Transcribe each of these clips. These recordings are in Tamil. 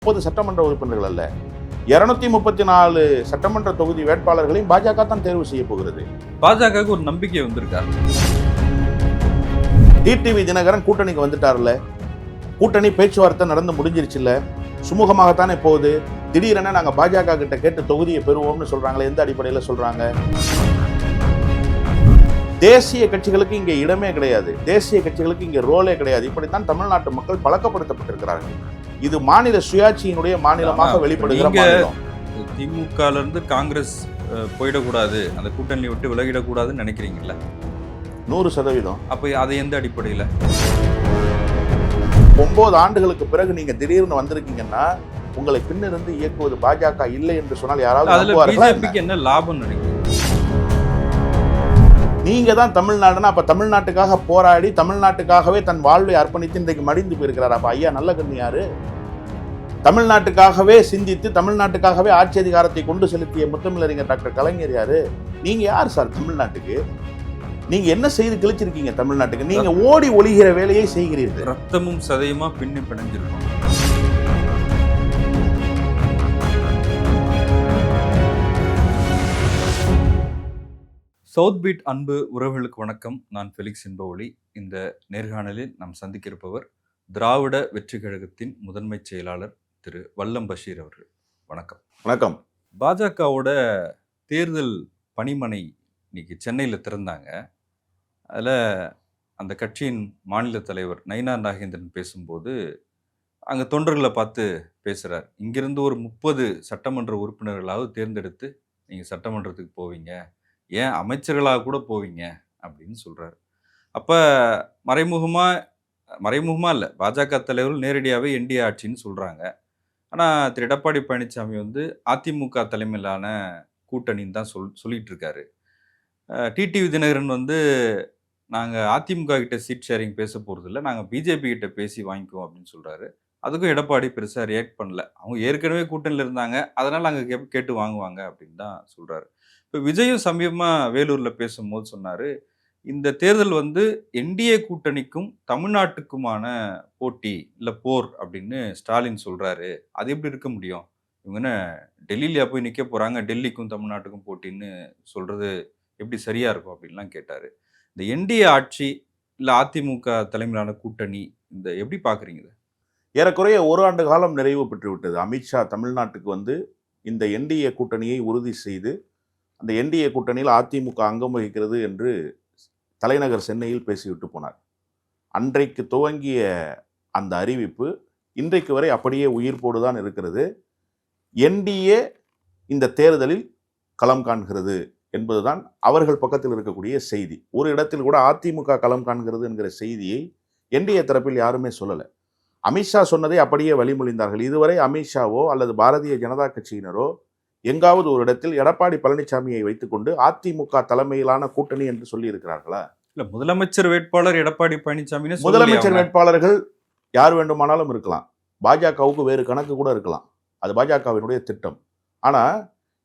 30 சட்டமன்ற உறுப்பினர்கள் அல்ல, 234 சட்டமன்ற தொகுதி வேட்பாளர்களையும் பாஜக தான் தேர்வு செய்ய போகிறது. பாஜகவுக்கு ஒரு நம்பிக்கை வந்திருக்கா? டிடிவி தினகரன் கூட்டணிக்கு வந்துட்டார்ல, கூட்டணி பேச்சுவார்த்தை நடந்து முடிஞ்சிருச்சுல்ல, சுமூகமாகத்தானே போகுது. திடீரென நாங்க பாஜக கிட்ட கேட்டு தொகுதியை பெறுவோம்னு சொல்றாங்களே, எந்த அடிப்படையில் சொல்றாங்க? தேசிய கட்சிகளுக்கு இங்கே இடமே கிடையாது, தேசிய கட்சிகளுக்கு இங்கே ரோலே கிடையாது. இப்படித்தான் தமிழ்நாட்டு மக்கள் பழக்கப்படுத்தப்பட்டிருக்கிறார்கள். இது மாநில சுயாட்சியினுடைய மாநிலமாக வெளிப்படுகிற மாநிலம். திமுக இருந்து காங்கிரஸ் போயிடக்கூடாது, அந்த கூட்டணியை விட்டு விலகிடக்கூடாதுன்னு நினைக்கிறீங்கல்ல? 100%. அப்ப அதை எந்த அடிப்படையில்? 9 ஆண்டுகளுக்கு பிறகு நீங்க திடீர்னு வந்திருக்கீங்கன்னா உங்களை பின்னிருந்து இயக்குவது பாஜக இல்லை என்று சொன்னால் யாராவது நம்புவார்களா? பிஜேபிக்கு என்ன லாபம் நினைக்கிறீங்க? நீங்க தான் தமிழ்நாடுனா, அப்ப தமிழ்நாட்டுக்காக போராடி தமிழ்நாட்டுக்காகவே தன் வாழ்வை அர்ப்பணித்து இன்றைக்கு மடிந்து போயிருக்கிறார். அப்ப ஐயா நல்ல கண்ணு யாரு? தமிழ்நாட்டுக்காகவே சிந்தித்து தமிழ்நாட்டுக்காகவே ஆட்சி அதிகாரத்தை கொண்டு செலுத்திய முத்தமிழறிஞர் டாக்டர் கலைஞர் யாரு? நீங்க யார் சார் தமிழ்நாட்டுக்கு? நீங்க என்ன செய்து கிழிச்சிருக்கீங்க தமிழ்நாட்டுக்கு? நீங்க ஓடி ஒளிகிற வேலையை செய்கிறீர்கள். ரத்தமும் சதையுமா பின்னி பிணைஞ்சிருக்கோம். சவுத் பீட் அன்பு உறவுகளுக்கு வணக்கம். நான் ஃபெலிக்ஸ் என்பவொளி. இந்த நேர்காணலில் நாம் சந்திக்க இருப்பவர் திராவிட வெற்றி கழகத்தின் முதன்மை செயலாளர் திரு வல்லம் பஷீர் அவர்கள். வணக்கம். வணக்கம். பாஜகவோட தேர்தல் பணிமனை இன்னைக்கு சென்னையில் திறந்தாங்க. அதில் அந்த கட்சியின் மாநில தலைவர் நயினார் நாகேந்திரன் பேசும்போது அங்கே தொண்டர்களை பார்த்து பேசுகிறார். இங்கிருந்து ஒரு 30 சட்டமன்ற உறுப்பினர்களாவது தேர்ந்தெடுத்து நீங்கள் சட்டமன்றத்துக்கு போவீங்க, ஏன் அமைச்சர்களாக கூட போவீங்க அப்படின்னு சொல்கிறார். அப்போ மறைமுகமாக இல்லை, பாஜக தலைவர்கள் நேரடியாகவே என்டிஏ ஆட்சின்னு சொல்கிறாங்க. ஆனால் திரு எடப்பாடி பழனிசாமி அதிமுக தலைமையிலான கூட்டணின்னு தான் சொல்லிட்டு இருக்காரு. டிடிவி தினகரன் நாங்கள் அதிமுக கிட்ட சீட் ஷேரிங் பேச போகிறதில்ல, நாங்கள் பிஜேபி கிட்ட பேசி வாங்கிக்குவோம் அப்படின்னு சொல்கிறாரு. அதுக்கும் எடப்பாடி பெருசாக ரியாக்ட் பண்ணல. அவங்க ஏற்கனவே கூட்டணியில் இருந்தாங்க, அதனால் நாங்கள் கேட்டு வாங்குவாங்க அப்படின்னு தான் சொல்கிறாரு. இப்போ விஜயும் சமீபமாக வேலூரில் பேசும்போது சொன்னார், இந்த தேர்தல் என்டிஏ கூட்டணிக்கும் தமிழ்நாட்டுக்குமான போட்டி இல்லை போர் அப்படின்னு ஸ்டாலின் சொல்கிறாரு. அது எப்படி இருக்க முடியும்? இவங்க என்ன டெல்லியில போய் நிற்க போகிறாங்க, டெல்லிக்கும் தமிழ்நாட்டுக்கும் போட்டின்னு சொல்கிறது எப்படி சரியாக இருக்கும் அப்படின்லாம் கேட்டார். இந்த என்டிஏ ஆட்சி இல்லை அதிமுக தலைமையிலான கூட்டணி இந்த எப்படி பார்க்குறீங்க? ஏறக்குறைய 1 ஆண்டு காலம் நிறைவு பெற்று விட்டது. அமித்ஷா தமிழ்நாட்டுக்கு இந்த என்டிஏ கூட்டணியை உறுதி செய்து அந்த என்டிஏ கூட்டணியில் அதிமுக அங்கம் வகிக்கிறது என்று தலைநகர் சென்னையில் பேசிவிட்டு போனார். அன்றைக்கு துவங்கிய அந்த அறிவிப்பு இன்றைக்கு வரை அப்படியே உயிர்ப்போடு தான் இருக்கிறது. என்டிஏ இந்த தேர்தலில் களம் காண்கிறது என்பதுதான் அவர்கள் பக்கத்தில் இருக்கக்கூடிய செய்தி. ஒரு இடத்தில் கூட அதிமுக களம் காண்கிறது என்கிற செய்தியை என்டிஏ தரப்பில் யாருமே சொல்லலை. அமித்ஷா சொன்னதை அப்படியே வழிமொழிந்தார்கள். இதுவரை அமித்ஷாவோ அல்லது பாரதிய ஜனதா கட்சியினரோ எங்காவது ஒரு இடத்தில் எடப்பாடி பழனிசாமியை வைத்துக்கொண்டு அதிமுக தலைமையிலான கூட்டணி என்று சொல்லி இருக்கிறார்களா? இல்ல, முதலமைச்சர் வேட்பாளர் எடப்பாடி பழனிசாமி. முதலமைச்சர் வேட்பாளர்கள் யார் வேண்டுமானாலும் இருக்கலாம், பாஜகவுக்கு வேறு கணக்கு கூட இருக்கலாம், அது பாஜகவினுடைய திட்டம். ஆனா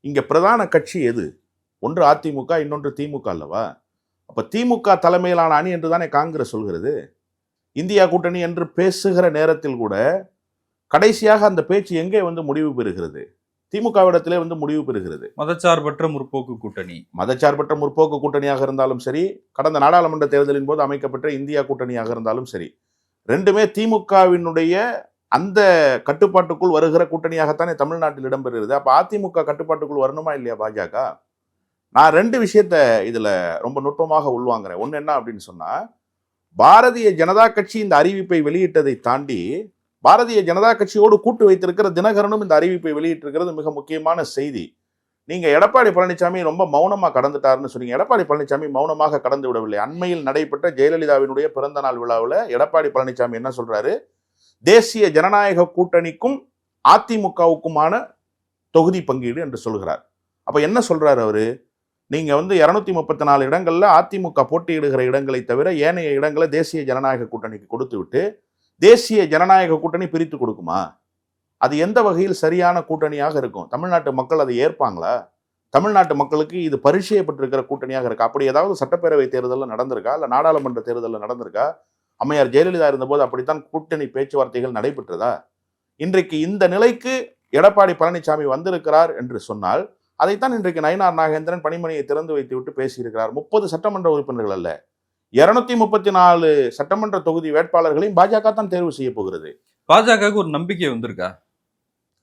இங்க பிரதான கட்சி எது? ஒன்று அதிமுக, இன்னொன்று திமுக அல்லவா? அப்ப திமுக தலைமையிலான அணி என்று தானே காங்கிரஸ் சொல்கிறது. இந்தியா கூட்டணி என்று பேசுகிற நேரத்தில் கூட கடைசியாக அந்த பேச்சு எங்கே முடிவு பெறுகிறது? திமுகவிடத்திலே முடிவு பெறுகிறது. மதச்சார்பற்ற முற்போக்கு கூட்டணி. மதச்சார்பற்ற முற்போக்கு கூட்டணியாக இருந்தாலும் சரி, கடந்த நாடாளுமன்ற தேர்தலின் போது அமைக்கப்பட்ட இந்தியா கூட்டணியாக இருந்தாலும் சரி, ரெண்டுமே திமுகவினுடைய அந்த கட்டுப்பாட்டுக்குள் வருகிற கூட்டணியாகத்தானே தமிழ்நாட்டில் இடம்பெறுகிறது. அப்ப அதிமுக கட்டுப்பாட்டுக்குள் வரணுமா இல்லையா பாஜக? நான் 2 விஷயத்த இதுல ரொம்ப நுட்பமாக உள்வாங்குறேன். ஒன்று என்ன அப்படின்னு சொன்னா, பாரதிய ஜனதா கட்சி இந்த அறிவிப்பை வெளியிட்டதை தாண்டி பாரதிய ஜனதா கட்சியோடு கூட்டு வைத்திருக்கிற தினகரனும் இந்த அறிவிப்பை வெளியிட்டிருக்கிறது மிக முக்கியமான செய்தி. நீங்க எடப்பாடி பழனிசாமி ரொம்ப மௌனமா கடந்துட்டாருன்னு சொன்னீங்க. எடப்பாடி பழனிசாமி மௌனமாக கடந்து விடவில்லை. அண்மையில் நடைபெற்ற ஜெயலலிதாவினுடைய பிறந்த நாள் விழாவில் எடப்பாடி பழனிசாமி என்ன சொல்றாரு? தேசிய ஜனநாயக கூட்டணிக்கும் அதிமுகவுக்குமான தொகுதி பங்கீடு என்று சொல்கிறார். அப்ப என்ன சொல்றாரு அவரு? நீங்க 234 இடங்கள்ல அதிமுக போட்டியிடுகிற இடங்களை தவிர ஏனைய இடங்களை தேசிய ஜனநாயக கூட்டணிக்கு கொடுத்து விட்டு தேசிய ஜனநாயக கூட்டணி பிரித்து கொடுக்குமா? அது எந்த வகையில் சரியான கூட்டணியாக இருக்கும்? தமிழ்நாட்டு மக்கள் அதை ஏற்பாங்களா? தமிழ்நாட்டு மக்களுக்கு இது பரிச்சயப்பட்டிருக்கிற கூட்டணியாக இருக்கா? அப்படி ஏதாவது சட்டப்பேரவை தேர்தலில் நடந்திருக்கா? இல்லை நாடாளுமன்ற தேர்தலில் நடந்திருக்கா? அம்மையார் ஜெயலலிதா இருந்தபோது அப்படித்தான் கூட்டணி பேச்சுவார்த்தைகள் நடைபெற்றதா? இன்றைக்கு இந்த நிலைக்கு எடப்பாடி பழனிசாமி வந்திருக்கிறார் என்று சொன்னால் அதைத்தான் இன்றைக்கு நயினார் நாகேந்திரன் பணிமனையை திறந்து வைத்துவிட்டு பேசியிருக்கிறார். 30 சட்டமன்ற உறுப்பினர்கள் அல்ல, 234 சட்டமன்ற தொகுதி வேட்பாளர்களையும் பாஜக தான் தேர்வு செய்ய போகிறது. பாஜகவுக்கு ஒரு நம்பிக்கை வந்திருக்கா?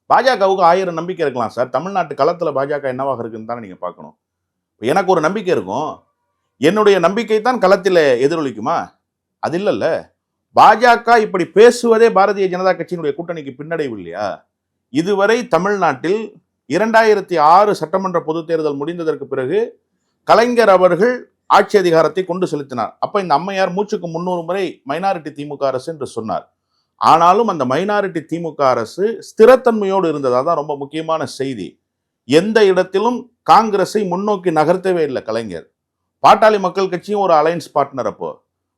பாஜகவுக்கு 1000 நம்பிக்கை இருக்கலாம் சார். தமிழ்நாட்டு களத்துல பாஜக என்னவாக இருக்குன்னு தானே நீங்க பார்க்கணும். எனக்கு ஒரு நம்பிக்கை இருக்கும், என்னுடைய நம்பிக்கை தான் களத்தில் எதிரொலிக்குமா? அது இல்லைல்ல. பாஜக இப்படி பேசுவதே பாரதிய ஜனதா கட்சியினுடைய கூட்டணிக்கு பின்னடைவு இல்லையா? இதுவரை தமிழ்நாட்டில் 2006 சட்டமன்ற பொதுத் தேர்தல் முடிந்ததற்கு பிறகு கலைஞர் அவர்கள் ஆட்சி அதிகாரத்தை கொண்டு செலுத்தினார். அப்ப இந்த அம்மையார் மூச்சுக்கு 300 முறை மைனாரிட்டி திமுக அரசு என்று சொன்னார். ஆனாலும் அந்த மைனாரிட்டி திமுக அரசு ஸ்திரத்தன்மையோடு இருந்தது. அதான் ரொம்ப முக்கியமான செய்தி. எந்த இடத்திலும் காங்கிரஸை முன்னோக்கி நகர்த்தவே இல்லை கலைஞர். பாட்டாளி மக்கள் கட்சியும் ஒரு அலையன்ஸ் பார்ட்னர். அப்போ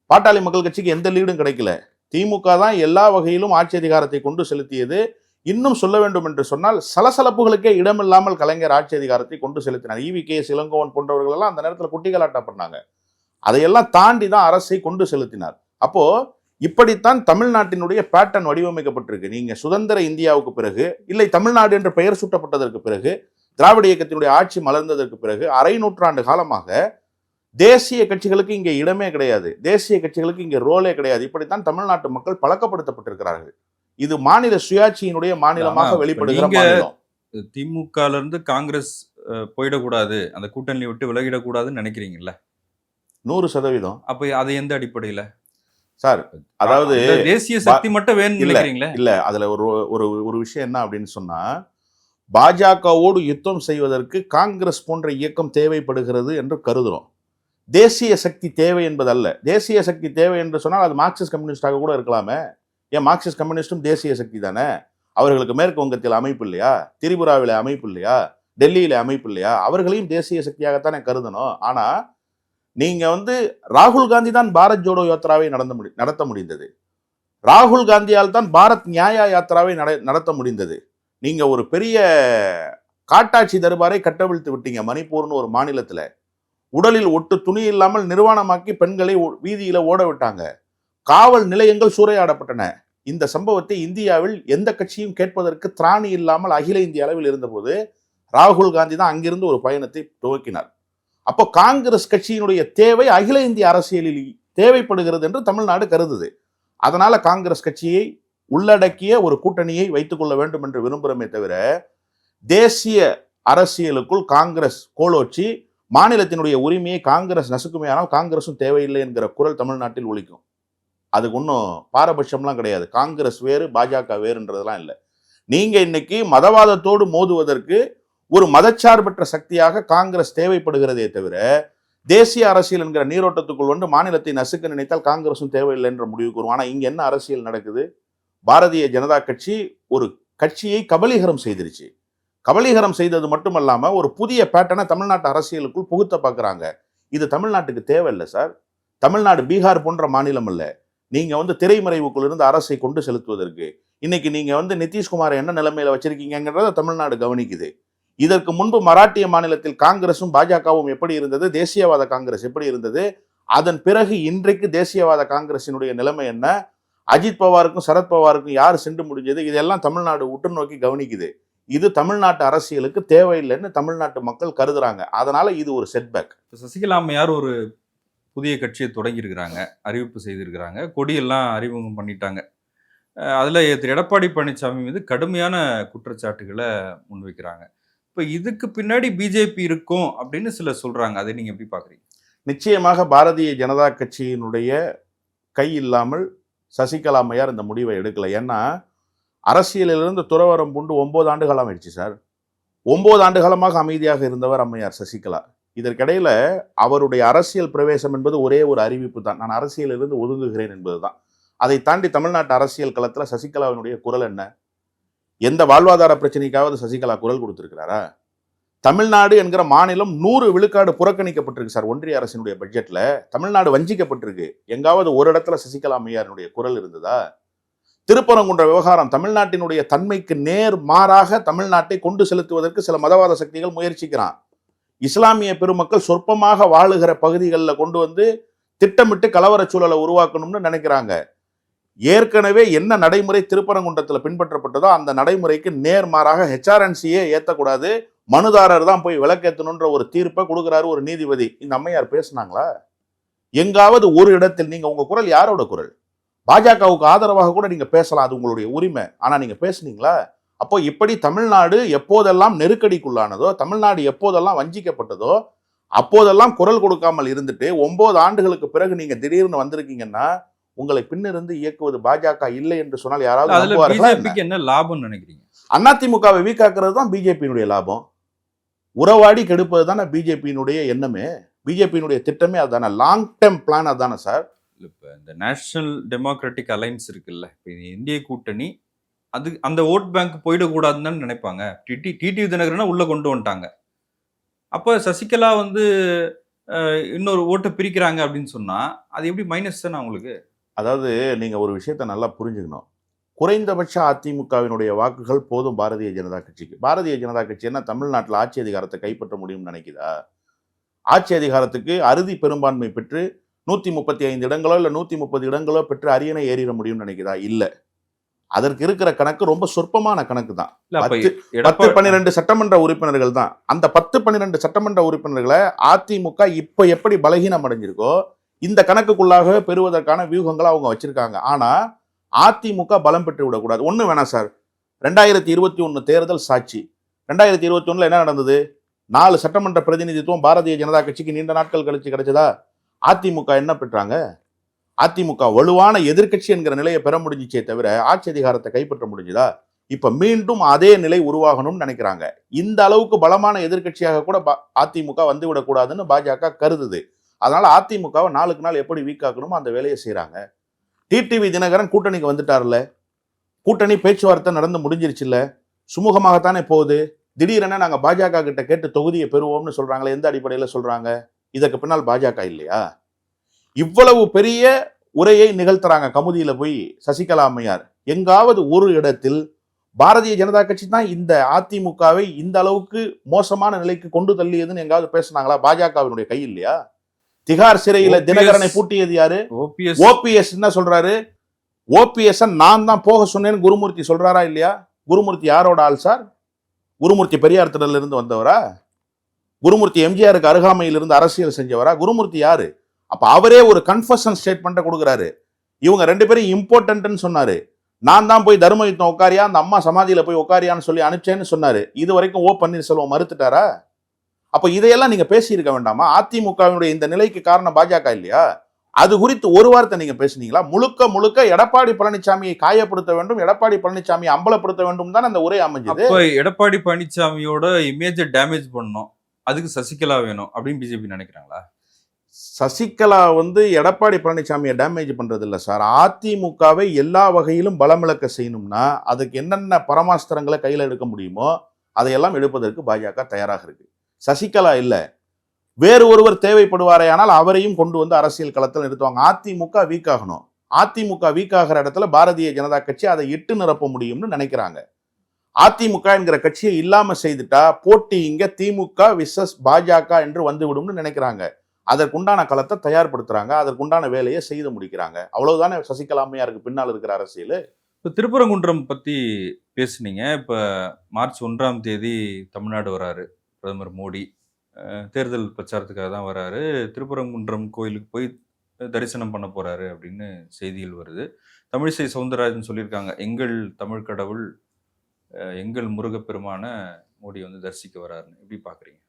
பாட்டாளி மக்கள் கட்சிக்கு எந்த லீடும் கிடைக்கல. திமுக தான் எல்லா வகையிலும் ஆட்சி அதிகாரத்தை கொண்டு செலுத்தியது. இன்னும் சொல்ல வேண்டும் என்று சொன்னால் சலசலப்புகளுக்கே இடமில்லாமல் கலைஞர் ஆட்சி அதிகாரத்தை கொண்டு செலுத்தினார். EVKS இளங்கோவன் போன்றவர்கள் எல்லாம் அந்த நேரத்தில் குட்டிகளாட்டா பண்ணாங்க. அதையெல்லாம் தாண்டி தான் அரசை கொண்டு செலுத்தினார். அப்போ இப்படித்தான் தமிழ்நாட்டினுடைய பேட்டர்ன் வடிவமைக்கப்பட்டிருக்கு. நீங்க சுதந்திர இந்தியாவுக்கு பிறகு, இல்லை தமிழ்நாடு என்ற பெயர் சூட்டப்பட்டதற்கு பிறகு, திராவிட இயக்கத்தினுடைய ஆட்சி மலர்ந்ததற்கு பிறகு 1/2 நூற்றாண்டு காலமாக தேசிய கட்சிகளுக்கு இங்கே இடமே கிடையாது, தேசிய கட்சிகளுக்கு இங்கே ரோலே கிடையாது. இப்படித்தான் தமிழ்நாட்டு மக்கள் பழக்கப்படுத்தப்பட்டிருக்கிறார்கள். இது மாநில சுயாட்சியினுடைய மாநிலமாக வெளிப்படுகிற மாநிலம். திமுக இருந்து காங்கிரஸ் போயிடக்கூடாது, அந்த கூட்டணி விட்டு விலகிடக்கூடாதுன்னு நினைக்கிறீங்கல்ல? 100%. அப்ப அது எந்த அடிப்படையில சார்? அதாவது தேசிய சக்தி மட்டும் வேணும் நினைக்கிறீங்களா? இல்ல, அதுல ஒரு விஷயம் என்ன அப்படின்னு சொன்னா, பாஜகவோடு யுத்தம் செய்வதற்கு காங்கிரஸ் போன்ற இயக்கம் தேவைப்படுகிறது என்று கருதுறோம். தேசிய சக்தி தேவை என்பதல்ல. தேசிய சக்தி தேவை என்று சொன்னால் அது மார்க்சிஸ்ட் கம்யூனிஸ்டாக கூட இருக்கலாமே. ஏன் மார்க்சிஸ்ட் கம்யூனிஸ்டும் தேசிய சக்தி தானே? அவர்களுக்கு மேற்கு வங்கத்தில் அமைப்பு இல்லையா? திரிபுராவில் அமைப்பு இல்லையா? டெல்லியில அமைப்பு இல்லையா? அவர்களையும் தேசிய சக்தியாகத்தானே கருதணும். ஆனா நீங்க ராகுல் காந்தி தான் பாரத் ஜோடோ யாத்திராவை நடத்த முடிந்தது. ராகுல் காந்தியால் தான் பாரத் நியாயா யாத்திராவை நடத்த முடிந்தது. நீங்க ஒரு பெரிய காட்டாட்சி தர்பாரை கட்டவிழ்த்து விட்டீங்க. மணிப்பூர்னு ஒரு மாநிலத்துல உடலில் ஒட்டு துணி இல்லாமல் நிர்வாணமாக்கி பெண்களை வீதியில ஓட விட்டாங்க. காவல் நிலையங்கள் சூறையாடப்பட்டன. இந்த சம்பவத்தை இந்தியாவில் எந்த கட்சியும் கேட்பதற்கு திராணி இல்லாமல் அகில இந்திய அளவில் இருந்தபோது ராகுல் காந்தி தான் அங்கிருந்து ஒரு பயணத்தை துவக்கினார். அப்போ காங்கிரஸ் கட்சியினுடைய தேவை அகில இந்திய அரசியலில் தேவைப்படுகிறது என்று தமிழ்நாடு கருதுது. அதனால காங்கிரஸ் கட்சியை உள்ளடக்கிய ஒரு கூட்டணியை வைத்துக் கொள்ள வேண்டும் என்று விரும்புகிறோமே தவிர, தேசிய அரசியலுக்குள் காங்கிரஸ் கோலோச்சி மாநிலத்தினுடைய உரிமையை காங்கிரஸ் நசுக்குமே ஆனால் காங்கிரஸும் தேவையில்லை என்கிற குரல் தமிழ்நாட்டில் ஒலிக்கும். அதுக்கு ஒன்றும் பாரபட்சம்லாம் கிடையாது. காங்கிரஸ் வேறு பாஜக வேறுன்றதெல்லாம் இல்லை. நீங்க இன்னைக்கு மதவாதத்தோடு மோதுவதற்கு ஒரு மதச்சார்பற்ற சக்தியாக காங்கிரஸ் தேவைப்படுகிறதே தவிர, தேசிய அரசியல் என்கிற நீரோட்டத்துக்குள் மாநிலத்தை நசுக்க நினைத்தால் காங்கிரஸும் தேவையில்லை என்ற முடிவுக்கு வரும். ஆனா இங்க என்ன அரசியல் நடக்குது? பாரதிய ஜனதா கட்சி ஒரு கட்சியை கபலீகரம் செய்திருச்சு. கபலீகரம் செய்தது மட்டுமல்லாம ஒரு புதிய பேட்டர்னை தமிழ்நாட்டு அரசியலுக்குள் புகுத்த பார்க்குறாங்க. இது தமிழ்நாட்டுக்கு தேவையில்லை சார். தமிழ்நாடு பீகார் போன்ற மாநிலம் இல்லை. நீங்க திரைமறைவுக்குள் இருந்து அரசை கொண்டு செலுத்துவதற்கு இன்னைக்கு நீங்க நிதிஷ்குமார் என்ன நிலைமையில வச்சிருக்கீங்கிறத தமிழ்நாடு கவனிக்குது. இதற்கு முன்பு மராட்டிய மாநிலத்தில் காங்கிரசும் பாஜகவும் எப்படி இருந்தது, தேசியவாத காங்கிரஸ் எப்படி இருந்தது, அதன் பிறகு இன்றைக்கு தேசியவாத காங்கிரசினுடைய நிலைமை என்ன, அஜித் பவாருக்கும் சரத்பவாருக்கும் யார் சென்று முடிஞ்சது, இதெல்லாம் தமிழ்நாடு உற்று நோக்கி கவனிக்குது. இது தமிழ்நாட்டு அரசியலுக்கு தேவையில்லைன்னு தமிழ்நாட்டு மக்கள் கருதுறாங்க. அதனால இது ஒரு செட்பேக். சசிகலா அம்மையார் ஒரு புதிய கட்சியை தொடங்கியிருக்கிறாங்க, அறிவிப்பு செய்திருக்கிறாங்க, கொடியெல்லாம் அறிமுகம் பண்ணிட்டாங்க. அதில் திரு எடப்பாடி பழனிசாமி மீது கடுமையான குற்றச்சாட்டுகளை முன்வைக்கிறாங்க. இப்போ இதுக்கு பின்னாடி பிஜேபி இருக்கும் அப்படின்னு சிலர் சொல்றாங்க. அதை நீங்க எப்படி பாக்குறீங்க? நிச்சயமாக பாரதிய ஜனதா கட்சியினுடைய கை இல்லாமல் சசிகலா அம்மையார் இந்த முடிவை எடுக்கல. ஏன்னா அரசியலிலிருந்து துறவரம் பூண்டு 9 ஆண்டு காலம் ஆயிடுச்சு சார். 9 ஆண்டு காலமாக அமைதியாக இருந்தவர் அம்மையார் சசிகலா. இதற்கிடையில அவருடைய அரசியல் பிரவேசம் என்பது ஒரே ஒரு அறிவிப்பு தான், நான் அரசியலிருந்து ஒதுங்குகிறேன் என்பதுதான். அதை தாண்டி தமிழ்நாட்டு அரசியல் களத்தில் சசிகலாவினுடைய குரல் என்ன? எந்த வாழ்வாதார பிரச்சனைக்காவது சசிகலா குரல் கொடுத்திருக்கிறாரா? தமிழ்நாடு என்கிற மாநிலம் 100 விழுக்காடு புறக்கணிக்கப்பட்டிருக்கு சார். ஒன்றிய அரசினுடைய பட்ஜெட்ல தமிழ்நாடு வஞ்சிக்கப்பட்டிருக்கு. எங்காவது ஒரு இடத்துல சசிகலா அம்மையாரினுடைய குரல் இருந்ததா? திருப்பரங்குன்ற விவகாரம் தமிழ்நாட்டினுடைய தன்மைக்கு நேர் மாறாக தமிழ்நாட்டை கொண்டு செலுத்துவதற்கு சில மதவாத சக்திகள் முயற்சிக்கிறான். இஸ்லாமிய பெருமக்கள் சொற்பமாக வாழுகிற பகுதிகளில் கொண்டு திட்டமிட்டு கலவர சூழலை உருவாக்கணும்னு நினைக்கிறாங்க. ஏற்கனவே என்ன நடைமுறை திருப்பரங்குன்றத்தில் பின்பற்றப்பட்டதோ அந்த நடைமுறைக்கு நேர்மாறாக ஹெச்ஆர்என்சியே ஏற்றக்கூடாது, மனுதாரர் தான் போய் விளக்கேற்றணுன்ற ஒரு தீர்ப்பை கொடுக்குறாரு ஒரு நீதிபதி. இந்த அம்மையார் பேசுனாங்களா? எங்காவது ஒரு இடத்தில் நீங்க உங்க குரல் யாரோட குரல்? பாஜகவுக்கு ஆதரவாக கூட நீங்க பேசலாம், அது உங்களுடைய உரிமை. ஆனா நீங்க பேசுனீங்களா? அப்போ இப்படி தமிழ்நாடு எப்போதெல்லாம் நெருக்கடிக்குள்ளானதோ, தமிழ்நாடு எப்போதெல்லாம் வஞ்சிக்கப்பட்டதோ, அப்போதெல்லாம் குரல் கொடுக்காமல் இருந்துட்டு 9 ஆண்டுகளுக்கு பிறகு நீங்க திடீர்னு வந்திருக்கீங்கன்னா, உங்களை பின்னிருந்து இயக்குவது பாஜக இல்லை என்று சொன்னால் யாராவது அதுல நம்புவார்களா என்ன? பிஜேபிக்கு என்ன லாபம்னு நினைக்கிறீங்க? அதிமுகவை வீக்காக்குறது தான் பிஜேபியினுடைய லாபம். உறவாடி கெடுப்பது தானே பிஜேபியினுடைய எண்ணமே, பிஜேபியினுடைய திட்டமே அதுதானே, லாங் டேர்ம் பிளான் அதுதானே சார். இப்போ இந்த நேஷனல் டெமோக்ராட்டிக் அலைன்ஸ் இருக்குல்ல, இப்போ இந்திய கூட்டணி, அது அந்த ஓட் பேங்க் போயிடக்கூடாதுன்னு தான் நினைப்பாங்க. டிடிவி தினகரனை உள்ள கொண்டு வந்துட்டாங்க. அப்போ சசிகலா வந்து இன்னொரு ஓட்டை பிரிக்கிறாங்க அப்படின்னு சொன்னா அது எப்படி மைனஸ் தானே அவங்களுக்கு? அதாவது நீங்க ஒரு விஷயத்தை நல்லா புரிஞ்சுக்கணும். குறைந்தபட்ச அதிமுகவினுடைய வாக்குகள் போதும் பாரதிய ஜனதா கட்சிக்கு. பாரதிய ஜனதா கட்சி என்ன தமிழ்நாட்டில் ஆட்சி அதிகாரத்தை கைப்பற்ற முடியும்னு நினைக்குதா? ஆட்சி அதிகாரத்துக்கு அறுதி பெரும்பான்மை பெற்று 135 இடங்களோ இல்லை 130 இடங்களோ பெற்று அரியணை ஏறிட முடியும்னு நினைக்குதா? இல்லை. அதற்கு இருக்கிற கணக்கு ரொம்ப சொற்பமான கணக்கு தான். 10-12 சட்டமன்ற உறுப்பினர்கள் தான். அந்த 10-12 சட்டமன்ற உறுப்பினர்களை அதிமுக இப்ப எப்படி பலகீனம் அடைஞ்சிருக்கோ இந்த கணக்குக்குள்ளாக பெறுவதற்கான வியூகங்களை அவங்க வச்சிருக்காங்க. ஆனா அதிமுக பலம் பெற்று விடக்கூடாது. ஒண்ணு வேணாம் சார், 2021 தேர்தல் சாட்சி. 2021 என்ன நடந்தது? 4 சட்டமன்ற பிரதிநிதித்துவம் பாரதிய ஜனதா கட்சிக்கு நீண்ட நாட்கள் கழிச்சு கிடைச்சதா? அதிமுக என்ன பெற்றாங்க? அதிமுக வலுவான எதிர்க்கட்சி என்கிற நிலையை பெற முடிஞ்சிச்சே தவிர ஆட்சி அதிகாரத்தை கைப்பற்ற முடிஞ்சுதா? இப்ப மீண்டும் அதே நிலை உருவாகணும்னு நினைக்கிறாங்க. இந்த அளவுக்கு பலமான எதிர்க்கட்சியாக கூட அதிமுக வந்துவிடக்கூடாதுன்னு பாஜக கருதுது. அதனால அதிமுகவை நாளுக்கு நாள் எப்படி வீக்காக்கணுமோ அந்த வேலையை செய்யறாங்க. டிடிவி தினகரன் கூட்டணிக்கு வந்துட்டார்ல, கூட்டணி பேச்சுவார்த்தை நடந்து முடிஞ்சிருச்சுல்ல, சுமூகமாகத்தானே போகுது. திடீரென நாங்க பாஜக கிட்ட கேட்டு தொகுதியை பெறுவோம்னு சொல்றாங்களே, எந்த அடிப்படையில சொல்றாங்க? இதற்கு பின்னால் பாஜக இல்லையா? இவ்வளவு பெரிய உரையை நிகழ்த்துறாங்க கமுதியில போய் சசிகலா அம்மையார். எங்காவது ஒரு இடத்தில் பாரதிய ஜனதா கட்சி தான் இந்த அதிமுகவை இந்த அளவுக்கு மோசமான நிலைக்கு கொண்டு தள்ளியதுன்னு எங்காவது பேசினாங்களா? பாஜகவினுடைய கை இல்லையா? திகார் சிறையில தினகரனை பூட்டியது யாரு? ஓபிஎஸ் என்ன சொல்றாரு? ஓபிஎஸ் நான் தான் போக சொன்னேன்னு குருமூர்த்தி சொல்றாரா இல்லையா? குருமூர்த்தி யாரோட ஆள் சார்? குருமூர்த்தி பெரியார் திடல்ல இருந்து வந்தவரா? குருமூர்த்தி எம்ஜிஆருக்கு அருகாமையில் இருந்து அரசியல் செஞ்சவரா? குருமூர்த்தி யாரு? அப்ப அவரே ஒரு கன்ஃபஷன் ஸ்டேட்மெண்ட் கொடுக்குறாரு. இவங்க 2 பேரும் இம்பார்ட்டன்ட்னு சொன்னாரு. நான் தான் போய் தர்ம யுத்தம் உட்காரியா, அந்த அம்மா சமாதியில போய் உட்காரியான்னு சொல்லி அனுப்பிச்சேன்னு சொன்னாரு. இது வரைக்கும் பன்னீர்செல்வம் மறுத்துட்டாரா? அப்ப இதையெல்லாம் நீங்க பேசியிருக்க வேண்டாமா? அதிமுகவினுடைய இந்த நிலைக்கு காரணம் பாஜக இல்லையா? அது குறித்து ஒரு வார்த்தை நீங்க பேசுனீங்களா? முழுக்க முழுக்க எடப்பாடி பழனிசாமியை காயப்படுத்த வேண்டும், எடப்பாடி பழனிசாமியை அம்பலப்படுத்த வேண்டும் தான் அந்த உரை அமைஞ்சது. எடப்பாடி பழனிசாமியோட இமேஜ் டேமேஜ் பண்ணணும், அதுக்கு சசிகலா வேணும் அப்படின்னு பிஜேபி நினைக்கிறாங்களா? சசிகலா எடப்பாடி பழனிசாமியை டேமேஜ் பண்றது இல்லை சார். அதிமுகவை எல்லா வகையிலும் பலமிழக்க செய்யணும்னா அதுக்கு என்னென்ன பரமாஸ்திரங்களை கையில் எடுக்க முடியுமோ அதையெல்லாம் எடுப்பதற்கு பாஜக தயாராக இருக்கு. சசிகலா இல்லை, வேறு ஒருவர் தேவைப்படுவாரே ஆனால் அவரையும் கொண்டு வந்து அரசியல் களத்தில் நிறுத்துவாங்க. அதிமுக வீக் ஆகணும். அதிமுக வீக் ஆகிற இடத்துல பாரதிய ஜனதா கட்சி அதை இட்டு நிரப்ப முடியும்னு நினைக்கிறாங்க. அதிமுக என்கிற கட்சியை இல்லாம செய்துட்டா போட்டி இங்க திமுக விசஸ் பாஜக என்று வந்துவிடும்னு நினைக்கிறாங்க. அதற்குண்டான களத்தை தயார்படுத்துறாங்க, அதற்குண்டான வேலையை செய்து முடிக்கிறாங்க. அவ்வளவுதானே சசிகலா அம்மையாருக்கு பின்னால் இருக்கிற அரசியல். இப்போ திருப்பரங்குன்றம் பத்தி பேசுனீங்க. இப்போ மார்ச் 1ஆம் தேதி தமிழ்நாடு வராரு பிரதமர் மோடி. தேர்தல் பிரச்சாரத்துக்காக தான் வராரு. திருப்பரங்குன்றம் கோயிலுக்கு போய் தரிசனம் பண்ண போறாரு அப்படின்னு செய்திகள் வருது. தமிழிசை சவுந்தரராஜன் சொல்லியிருக்காங்க, எங்கள் தமிழ் கடவுள் எங்கள் முருகப்பெருமான மோடி தரிசிக்க வராருன்னு. எப்படி பாக்குறீங்க?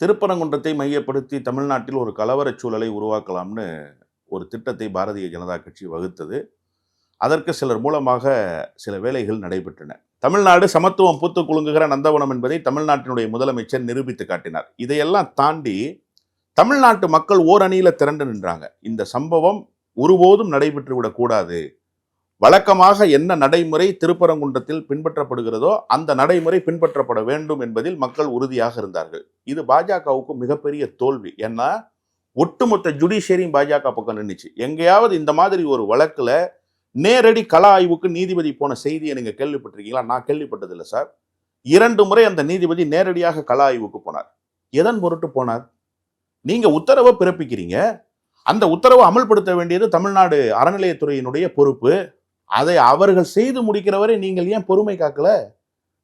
திருப்பரங்குன்றத்தை மையப்படுத்தி தமிழ்நாட்டில் ஒரு கலவர சூழலை உருவாக்கலாம்னு ஒரு திட்டத்தை பாரதிய ஜனதா கட்சி வகுத்தது. அதற்கு சிலர் மூலமாக சில வேலைகள் நடைபெற்றன. தமிழ்நாடு சமத்துவம் பூத்து குலுங்குகிற நந்தவனம் என்பதை தமிழ்நாட்டினுடைய முதலமைச்சர் நிரூபித்து காட்டினார். இதையெல்லாம் தாண்டி தமிழ்நாட்டு மக்கள் ஓரணியில திரண்டு நின்றாங்க. இந்த சம்பவம் ஒருபோதும் நடைபெற்று விடக்கூடாது. வழக்கமாக என்ன நடைமுறை திருப்பரங்குன்றத்தில் பின்பற்றப்படுகிறதோ அந்த நடைமுறை பின்பற்றப்பட வேண்டும் என்பதில் மக்கள் உறுதியாக இருந்தார்கள். இது பாஜகவுக்கு மிகப்பெரிய தோல்வி. ஏன்னா ஒட்டுமொத்த ஜுடிஷியரியும் பாஜக பக்கம் நின்றுச்சு. எங்கேயாவது இந்த மாதிரி ஒரு வழக்குல நேரடி கள ஆய்வுக்கு நீதிபதி போன செய்தியை நீங்க கேள்விப்பட்டிருக்கீங்களா? நான் கேள்விப்பட்டதில்லை சார். 2 முறை அந்த நீதிபதி நேரடியாக கள ஆய்வுக்கு போனார். எதன் பொருட்டு போனார்? நீங்க உத்தரவை பிறப்பிக்கிறீங்க, அந்த உத்தரவை அமல்படுத்த வேண்டியது தமிழ்நாடு அறநிலையத்துறையினுடைய பொறுப்பு. அதை அவர்கள் செய்து முடிக்கிறவரை நீங்கள் ஏன் பொறுமை காக்கல?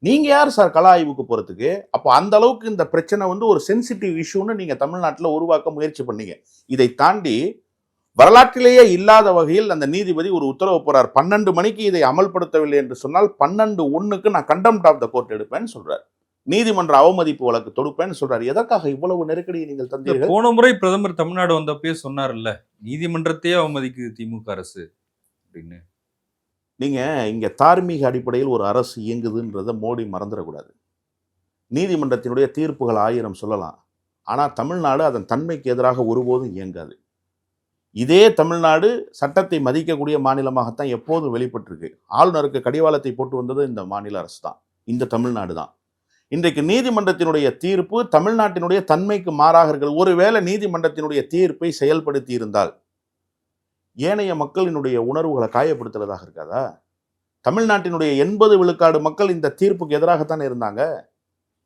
நீங்க யார் சார் கள ஆய்வுக்கு போறதுக்கு? அப்போ அந்த அளவுக்கு இந்த பிரச்சனை ஒரு சென்சிட்டிவ் இஷ்யூன்னு நீங்க தமிழ்நாட்டில் உருவாக்க முயற்சி பண்ணீங்க. இதை தாண்டி வரலாற்றிலேயே இல்லாத வகையில் அந்த நீதிபதி ஒரு உத்தரவு போறார். 12 மணிக்கு இதை அமல்படுத்தவில்லை என்று சொன்னால் 12:01 நான் கண்டெம்ட் ஆஃப் த கோர்ட் எடுப்பேன்னு சொல்றார். நீதிமன்ற அவமதிப்பு வழக்கு தொடுப்பேன்னு சொல்றாரு. எதற்காக இவ்வளவு நெருக்கடியை நீங்கள் தந்தீர்கள்? போன முறை பிரதமர் தமிழ்நாடு வந்தப்பயே சொன்னார்ல, நீதிமன்றத்தையே அவமதிக்குது திமுக அரசு அப்படின்னு. நீங்க இங்க தார்மீக அடிப்படையில் ஒரு அரசு இயங்குதுன்றதை மோடி மறந்துடக்கூடாது. நீதிமன்றத்தினுடைய தீர்ப்புகள் 1000 சொல்லலாம். ஆனா தமிழ்நாடு அதன் தன்மைக்கு எதிராக ஒருபோதும் இயங்காது. இதே தமிழ்நாடு சட்டத்தை மதிக்கக்கூடிய மாநிலமாகத்தான் எப்போதும் வெளிப்பட்டிருக்கு. ஆளுநருக்கு கடிவாளத்தை போட்டு வந்தது இந்த மாநில அரசு தான், இந்த தமிழ்நாடு தான். இன்றைக்கு நீதிமன்றத்தினுடைய தீர்ப்பு தமிழ்நாட்டினுடைய தன்மைக்கு மாறாக இருக்கிறது. ஒருவேளை நீதிமன்றத்தினுடைய தீர்ப்பை செயல்படுத்தி இருந்தால் ஏனைய மக்களினுடைய உணர்வுகளை காயப்படுத்துறதாக இருக்காதா? தமிழ்நாட்டினுடைய 80 விழுக்காடு மக்கள் இந்த தீர்ப்புக்கு எதிராகத்தானே இருந்தாங்க.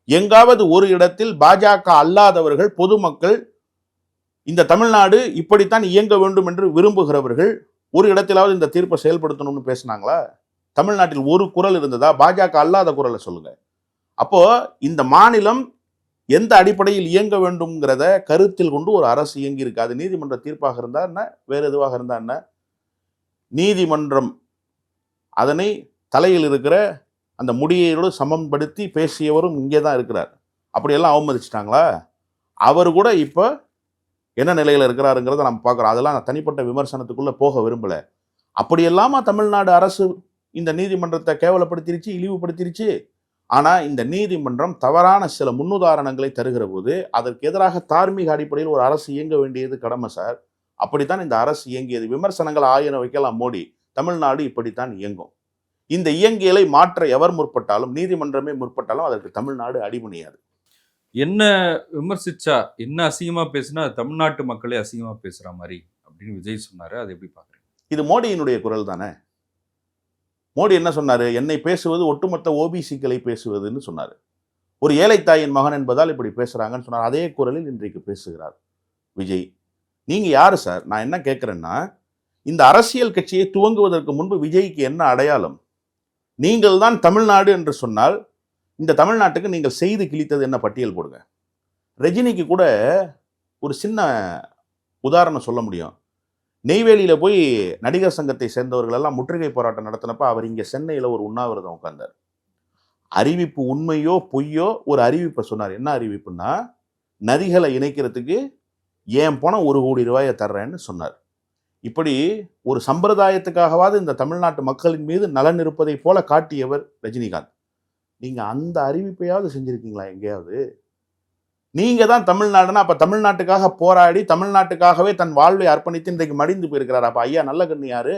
எங்காவது ஒரு இடத்தில் பாஜக அல்லாதவர்கள், பொதுமக்கள், இந்த தமிழ்நாடு இப்படித்தான் இயங்க வேண்டும் என்று விரும்புகிறவர்கள் ஒரு இடத்திலாவது இந்த தீர்ப்பை செயல்படுத்தணும்னு பேசினாங்களா? தமிழ்நாட்டில் ஒரு குரல் இருந்ததா? பாஜக அல்லாத குரலை சொல்லுங்க. அப்போ இந்த மாநிலம் எந்த அடிப்படையில் இயங்க வேண்டும்ங்கிறத கருத்தில் கொண்டு ஒரு அரசு இயங்கி இருக்கு. அது நீதிமன்ற தீர்ப்பாக இருந்தா என்ன, வேற எதுவாக இருந்தா என்ன? நீதிமன்றம் அதனை தலையில் இருக்கிற அந்த முடியோடு சமன்படுத்தி பேசியவரும் இங்கே தான் இருக்கிறார். அப்படியெல்லாம் அவமதிச்சிட்டாங்களா? அவர் கூட இப்போ என்ன நிலையில் இருக்கிறாருங்கிறத நம்ம பார்க்குறோம். அதெல்லாம் நான் தனிப்பட்ட விமர்சனத்துக்குள்ளே போக விரும்பலை. அப்படியெல்லாமா தமிழ்நாடு அரசு இந்த நீதிமன்றத்தை கேவலப்படுத்திருச்சு, இழிவுபடுத்திருச்சு. ஆனால் இந்த நீதிமன்றம் தவறான சில முன்னுதாரணங்களை தருகிற போது அதற்கு எதிராக தார்மீக அடிப்படையில் ஒரு அரசு இயங்க வேண்டியது கடமை சார். அப்படித்தான் இந்த அரசு இயங்கியது. விமர்சனங்கள் 1000 வைக்கலாம் மோடி. தமிழ்நாடு இப்படித்தான் இயங்கும். இந்த இயங்கியலை மாற்ற எவர் முற்பட்டாலும், நீதிமன்றமே முற்பட்டாலும் அதற்கு தமிழ்நாடு அடிபணியாது. என்ன விமர்சிச்சா, என்ன அசிங்கமா பேசினா தமிழ்நாட்டு மக்களே அசிங்கமா பேசுற மாதிரி அப்படின்னு விஜய் சொன்னாரு. அது எப்படி பாக்குறீங்க? இது மோடியினுடைய குரல் தானே. மோடி என்ன சொன்னாரு? என்னை பேசுவது ஒட்டுமொத்த ஓபிசிக்களை பேசுவதுன்னு சொன்னாரு. ஒரு ஏழை தாயின் மகன் என்பதால் இப்படி பேசுறாங்கன்னு சொன்னார். அதே குரலில் இன்றைக்கு பேசுகிறார் விஜய். நீங்க யாரு சார்? நான் என்ன கேட்கிறேன்னா, இந்த அரசியல் கட்சியை துவங்குவதற்கு முன்பு விஜய்க்கு என்ன அடையாளம்? நீங்கள் தான் தமிழ்நாடு என்று சொன்னால் இந்த தமிழ்நாட்டுக்கு நீங்கள் செய்து கிழித்தது என்ன பட்டியல் போடுங்க. ரஜினிக்கு கூட ஒரு சின்ன உதாரணம் சொல்ல முடியும். நெய்வேலியில் போய் நடிகர் சங்கத்தை சேர்ந்தவர்கள் எல்லாம் முற்றுகை போராட்டம் நடத்தினப்ப அவர் இங்கே சென்னையில் ஒரு உண்ணாவிரதம் உட்கார்ந்தார். அறிவிப்பு உண்மையோ பொய்யோ ஒரு அறிவிப்பை சொன்னார். என்ன அறிவிப்புன்னா, நதிகளை இணைக்கிறதுக்கு ஏன் பணம் 1 கோடி ரூபாயை தர்றேன்னு சொன்னார். இப்படி ஒரு சம்பிரதாயத்துக்காகவாது இந்த தமிழ்நாட்டு மக்களின் மீது நலன் இருப்பதை போல காட்டியவர் ரஜினிகாந்த். நீங்க அந்த அறிவிப்பையாவது செஞ்சிருக்கீங்களா எங்கேயாவது? நீங்க தான் தமிழ்நாடுனா அப்ப தமிழ்நாட்டுக்காக போராடி தமிழ்நாட்டுக்காகவே தன் வாழ்வை அர்ப்பணித்து இன்றைக்கு மடிந்து போயிருக்கிறார். அப்ப ஐயா நல்ல கண்ணு யாரு?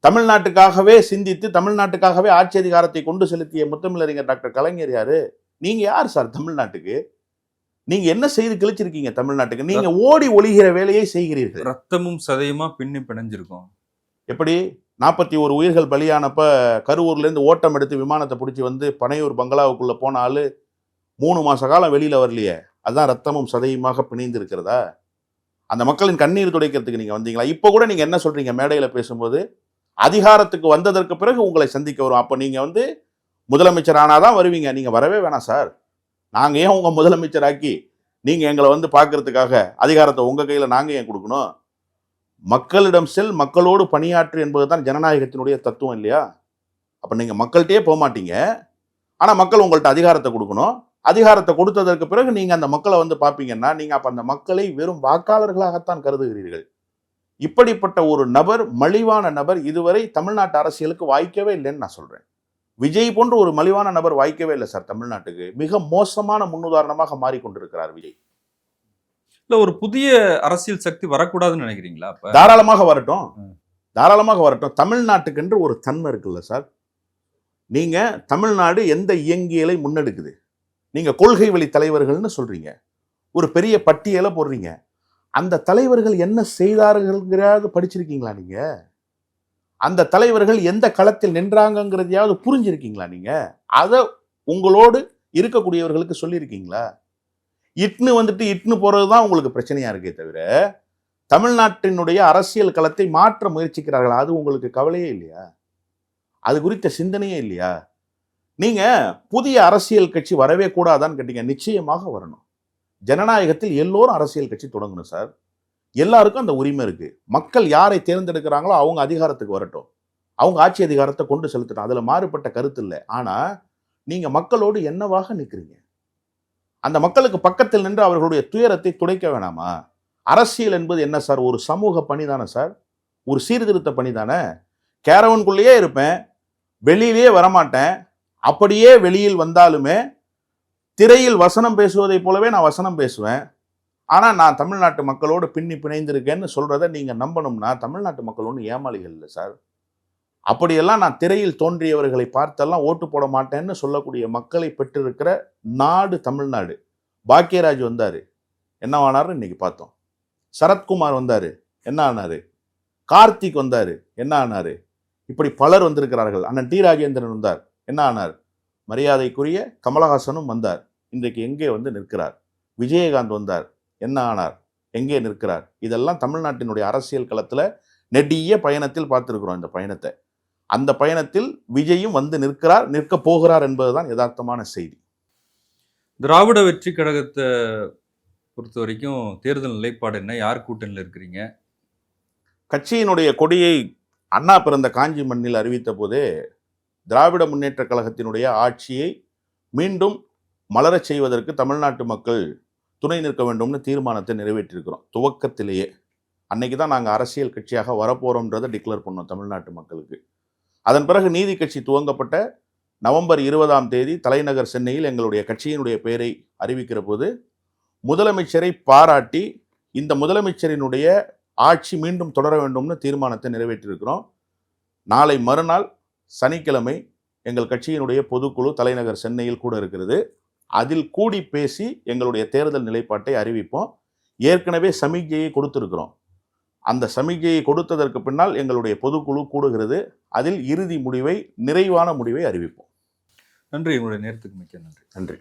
தமிழ்நாட்டுக்காகவே சிந்தித்து தமிழ்நாட்டுக்காகவே ஆட்சி அதிகாரத்தை கொண்டு செலுத்திய முத்தமிழறிஞர் டாக்டர் கலைஞர் யாரு? நீங்க யார் சார் தமிழ்நாட்டுக்கு? நீங்க என்ன செய்து கிழிச்சிருக்கீங்க தமிழ்நாட்டுக்கு? நீங்க ஓடி ஒளிகிற வேலையை செய்கிறீர்கள். ரத்தமும் சதையுமா பின்னி பிணைஞ்சிருக்கோம். எப்படி 41 உயிர்கள் பலியானப்ப கரூர்ல இருந்து ஓட்டம் எடுத்து விமானத்தை பிடிச்சி வந்து பனையூர் பங்களாவுக்குள்ள போன ஆளு 3 மாச காலம் வெளியில வரலையே, அதுதான் ரத்தமும் சதையுமாக பிணைந்து இருக்கிறதா? அந்த மக்களின் கண்ணீர் துடைக்கிறதுக்கு நீங்க வந்தீங்களா? இப்ப கூட நீங்க என்ன சொல்றீங்க மேடையில பேசும்போது, அதிகாரத்துக்கு வந்ததற்கு பிறகு உங்களை சந்திக்க வரும். அப்ப நீங்க முதலமைச்சர் ஆனாதான் வருவீங்க. நீங்க வரவே வேணாம் சார். நாங்க ஏன் உங்க முதலமைச்சர் ஆக்கி நீங்க எங்களை பார்க்கறதுக்காக அதிகாரத்தை உங்க கையில நாங்க ஏன் கொடுக்கணும்? மக்களிடம் செல், மக்களோடு பணியாற்று என்பதுதான் ஜனநாயகத்தினுடைய தத்துவம் இல்லையா? அப்ப நீங்க மக்கள்கிட்டயே போக மாட்டீங்க. ஆனா மக்கள் உங்கள்ட்ட அதிகாரத்தை கொடுக்கணும். அதிகாரத்தை கொடுத்ததற்கு பிறகு நீங்க அந்த மக்களை பார்ப்பீங்கன்னா நீங்க அப்ப அந்த மக்களை வெறும் வாக்காளர்களாகத்தான் கருதுகிறீர்கள். இப்படிப்பட்ட ஒரு நபர், மலிவான நபர் இதுவரை தமிழ்நாட்டு அரசியலுக்கு வாய்க்கவே இல்லைன்னு நான் சொல்றேன். விஜய் போன்ற ஒரு மலிவான நபர் வாய்க்கவே இல்லை சார் தமிழ்நாட்டுக்கு. மிக மோசமான முன்னுதாரணமாக மாறிக்கொண்டிருக்கிறார் விஜய். இல்ல ஒரு புதிய அரசியல் சக்தி வரக்கூடாதுன்னு நினைக்கிறீங்களா? தாராளமாக வரட்டும், தாராளமாக வரட்டும். தமிழ்நாட்டுக்கு என்று ஒரு தன்மை இருக்குல்ல சார். நீங்க தமிழ்நாடு எந்த இயங்கியலை முன்னெடுக்குது? நீங்க கொள்கை வழி தலைவர்கள்னு சொல்றீங்க, ஒரு பெரிய பட்டியலை போடுறீங்க. அந்த தலைவர்கள் என்ன செய்தார்கள்ங்கிறத படிச்சிருக்கீங்களா நீங்க? அந்த தலைவர்கள் எந்த களத்தில் நின்றாங்கிறதையாவது புரிஞ்சிருக்கீங்களா நீங்க? அதை உங்களோடு இருக்கக்கூடியவர்களுக்கு சொல்லியிருக்கீங்களா? இட்னு போறதுதான் உங்களுக்கு பிரச்சனையா இருக்கே தவிர தமிழ்நாட்டினுடைய அரசியல் களத்தை மாற்ற முயற்சிக்கிறார்கள். அது உங்களுக்கு கவலையே இல்லையா? அது குறித்த சிந்தனையே இல்லையா? நீங்க புதிய அரசியல் கட்சி வரவே கூடாதான்னு கேட்டீங்க. நிச்சயமாக வரணும். ஜனநாயகத்தில் எல்லோரும் அரசியல் கட்சி தொடங்கணும் சார். எல்லாருக்கும் அந்த உரிமை இருக்கு. மக்கள் யாரை தேர்ந்தெடுக்கிறாங்களோ அவங்க அதிகாரத்துக்கு வரட்டும். அவங்க ஆட்சி அதிகாரத்தை கொண்டு செலுத்தட்டும். அதுல மாறுபட்ட கருத்து இல்லை. ஆனா நீங்க மக்களோடு என்னவாக நிற்கிறீங்க? அந்த மக்களுக்கு பக்கத்தில் நின்று அவர்களுடைய துயரத்தை துடைக்க வேணாமா? அரசியல் என்பது என்ன சார்? ஒரு சமூக பணி தானே சார்? ஒரு சீர்திருத்த பணி தானே? கேரவனுக்குள்ளேயே இருப்பேன், வெளியிலேயே வரமாட்டேன். அப்படியே வெளியில் வந்தாலுமே திரையில் வசனம் பேசுவதை போலவே நான் வசனம் பேசுவேன். ஆனா நான் தமிழ்நாட்டு மக்களோடு பின்னி பிணைந்திருக்கேன்னு சொல்றதை நீங்க நம்பணும்னா தமிழ்நாட்டு மக்கள் ஒன்றும் ஏமாளிகள் இல்லை சார். அப்படியெல்லாம் நான் திரையில் தோன்றியவர்களை பார்த்தெல்லாம் ஓட்டு போட மாட்டேன்னு சொல்லக்கூடிய மக்களை பெற்றிருக்கிற நாடு தமிழ்நாடு. பாக்கியராஜ் வந்தாரு, என்னவானாரு இன்னைக்கு பார்த்தோம். சரத்குமார் வந்தாரு, என்ன ஆனாரு. கார்த்திக் வந்தாரு, என்ன ஆனாரு. இப்படி பலர் வந்திருக்கிறார்கள். அண்ணன் டி ராஜேந்திரன் வந்தார், என்ன ஆனார். மரியாதைக்குரிய கமலஹாசனும் வந்தார், இன்றைக்கு எங்கே வந்து நிற்கிறார். விஜயகாந்த் வந்தார், என்ன ஆனார், எங்கே நிற்கிறார். இதெல்லாம் தமிழ்நாட்டினுடைய அரசியல் களத்துல நெடிய பயணத்தில் பார்த்திருக்கிறோம். இந்த பயணத்தை, அந்த பயணத்தில் விஜயும் வந்து நிற்கிறார், நிற்க போகிறார் என்பதுதான் யதார்த்தமான செய்தி. திராவிட வெற்றி கழகத்தை பொறுத்த வரைக்கும் தேர்தல் நிலைப்பாடு என்ன? யார் கூட்டணியில் இருக்கிறீங்க? கட்சியினுடைய கொடியை அண்ணா பிறந்த காஞ்சி மண்ணில் அறிவித்த போதே திராவிட முன்னேற்ற கழகத்தினுடைய ஆட்சியை மீண்டும் மலரச் செய்வதற்கு தமிழ்நாட்டு மக்கள் துணை நிற்க வேண்டும்னு தீர்மானத்தை நிறைவேற்றியிருக்கிறோம். துவக்கத்திலேயே அன்னைக்கு தான் நாங்கள் அரசியல் கட்சியாக வரப்போறோம்ன்றதை டிக்ளேர் பண்ணோம் தமிழ்நாட்டு மக்களுக்கு. அதன் பிறகு நீதி கட்சி துவங்கப்பட்ட நவம்பர் 20ஆம் தேதி தலைநகர் சென்னையில் எங்களுடைய கட்சியினுடைய பெயரை அறிவிக்கிற போது முதலமைச்சரை பாராட்டி இந்த முதலமைச்சரினுடைய ஆட்சி மீண்டும் தொடர வேண்டும்னு தீர்மானத்தை நிறைவேற்றியிருக்கிறோம். நாளை மறுநாள் சனிக்கிழமை எங்கள் கட்சியினுடைய பொதுக்குழு தலைநகர் சென்னையில் கூட இருக்கிறது. அதில் கூடி பேசி எங்களுடைய தேர்தல் நிலைப்பாட்டை அறிவிப்போம். ஏற்கனவே சமிக்ஞையை கொடுத்திருக்கிறோம். அந்த சமிக்ஞையை கொடுத்ததற்கு பின்னால் எங்களுடைய பொதுக்குழு கூடுகிறது. அதில் இறுதி முடிவை, நிறைவான முடிவை அறிவிப்போம். நன்றி. உங்களுடைய நேரத்துக்கு மிக்க நன்றி. நன்றி.